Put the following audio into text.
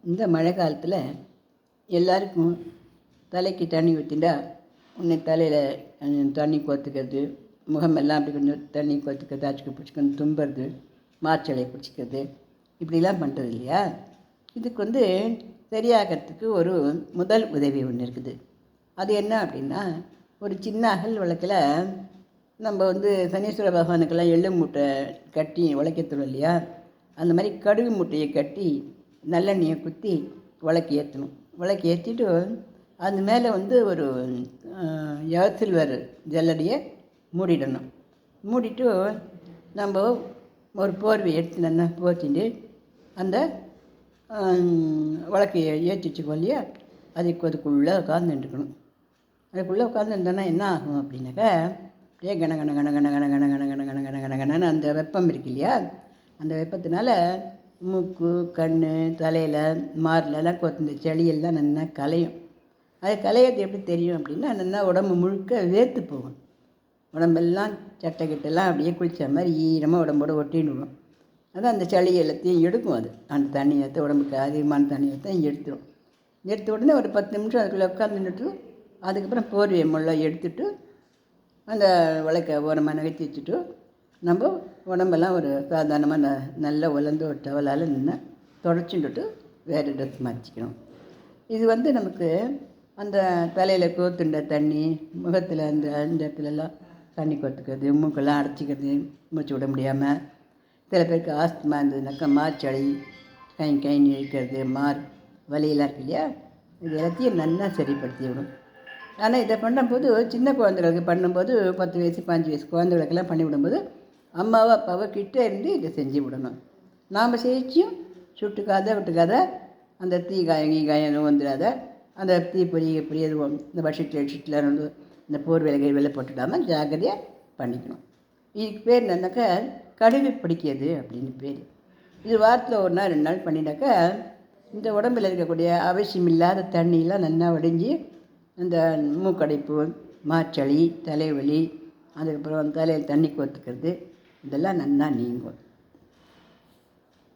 இந்த மழை காலத்தில் எல்லாருக்கும் தலைக்கு தண்ணி ஊற்றிண்டா உடனே தலையில் தண்ணி கோத்துக்கிறது, முகமெல்லாம் அப்படி கொஞ்சம் தண்ணி கோத்துக்கிறது, ஆச்சுக்கு பிடிச்சிக்கிறது, தும்புறது, மார்ச்சலையை பிடிச்சிக்கிறது, இப்படிலாம் பண்ணுறது இல்லையா? இதுக்கு சரியாகிறதுக்கு ஒரு முதல் உதவி ஒன்று இருக்குது. அது என்ன அப்படின்னா, ஒரு சின்ன அகல் விளக்கில் நம்ம சனீஸ்வர பகவானுக்கெல்லாம் எள்ளு மூட்டை கட்டி உழைக்கத்துடும் இல்லையா? அந்த மாதிரி கடுகு மூட்டையை கட்டி நல்லெண்ணெயை குத்தி விளக்கு ஏற்றணும். விளக்கு ஏற்றிட்டு அது மேலே ஒரு சில்வர் ஜல்லடியை மூடிடணும். மூடிட்டு நம்ம ஒரு போர்வை எடுத்து நல்லா போத்திட்டு அந்த விளக்கு ஏற்றிச்சுக்கோ இல்லையா, அதுக்குள்ளே உட்காந்துட்டுருக்கணும். அதுக்குள்ளே உட்காந்துருந்தோன்னா என்ன ஆகும் அப்படின்னாக்கா, அப்படியே கன கன கன கன கன கன கன கன கன கன கன கனன்னு அந்த வெப்பம் இருக்கு இல்லையா, அந்த வெப்பத்தினால மூக்கு, கண், தலையில், மார்லெல்லாம் கொத்த சளியெல்லாம் நல்லா கலையும். அது கலையிறது எப்படி தெரியும் அப்படின்னா, நல்லா உடம்பு முழுக்க வேர்த்து போகும். உடம்பெல்லாம் சட்டை கிட்டெல்லாம் அப்படியே குளித்த மாதிரி ஈரமாக உடம்போடு ஒட்டிடுவோம். அதான் அந்த சளி எல்லாத்தையும் எடுக்கும். அது அந்த தண்ணியத்தை உடம்புக்கு அதிகமான தண்ணியத்தை எடுத்துடும். எடுத்த உடனே ஒரு 10 நிமிஷம் அதுக்குள்ளே உட்காந்துட்டு அதுக்கப்புறம் போர்வையை முள்ள எடுத்துட்டு அந்த விளக்க ஓரமாக நகர்த்தி வச்சுட்டு நம்ம உடம்பெல்லாம் ஒரு சாதாரணமாக நல்லா உலர்ந்து ஒரு டவலால் நின்று தொடச்சிட்டுட்டு வேறு ட்ரெஸ் மாற்றிக்கணும். இது நமக்கு அந்த தலையில் கோத்துண்ட தண்ணி, முகத்தில் அந்த இடத்துலலாம் தண்ணி கொத்துக்கிறது, மூக்கெல்லாம் அடைச்சிக்கிறது, மூச்சு விட முடியாமல், சில பேருக்கு ஆஸ்துமா இருந்ததுனாக்கா மார்ச்சளி, கைன்னு இழுக்கிறது, வலியெல்லாம் இருக்கு இல்லையா, இது எல்லாத்தையும் நல்லா சரிப்படுத்தி விடும். ஆனால் இதை பண்ணும்போது சின்ன குழந்தைகளுக்கு பண்ணும்போது 10 வயசு 5 வயசு குழந்தைகளுக்கெல்லாம் பண்ணி விடும்போது அம்மாவோ அப்பாவோ கிட்டே இருந்து இதை செஞ்சு விடணும். நாம் செய்யும் சுட்டுக்காத விட்டுக்காத, அந்த தீ காயம் வந்துடாத, அந்த தீ பொரிய எதுவும் இந்த பட்ஷீட்டில் இந்த போர் விலை போட்டுடாமல் ஜாக்கிரதையாக பண்ணிக்கணும். இதுக்கு பேர் என்னன்னாக்கா கடுகு பிடிக்கிறது அப்படின்னு பேர். இது வாரத்தில் 1 நாள் 2 நாள் பண்ணினாக்கா இந்த உடம்பில் இருக்கக்கூடிய அவசியம் இல்லாத தண்ணியெலாம் நல்லா வடிஞ்சு அந்த மூக்கடைப்பு, மாச்சளி, தலைவலி, அதுக்கப்புறம் தலையில் தண்ணி கோத்துக்கிறது, இதெல்லாம் நல்லா நீங்கும்.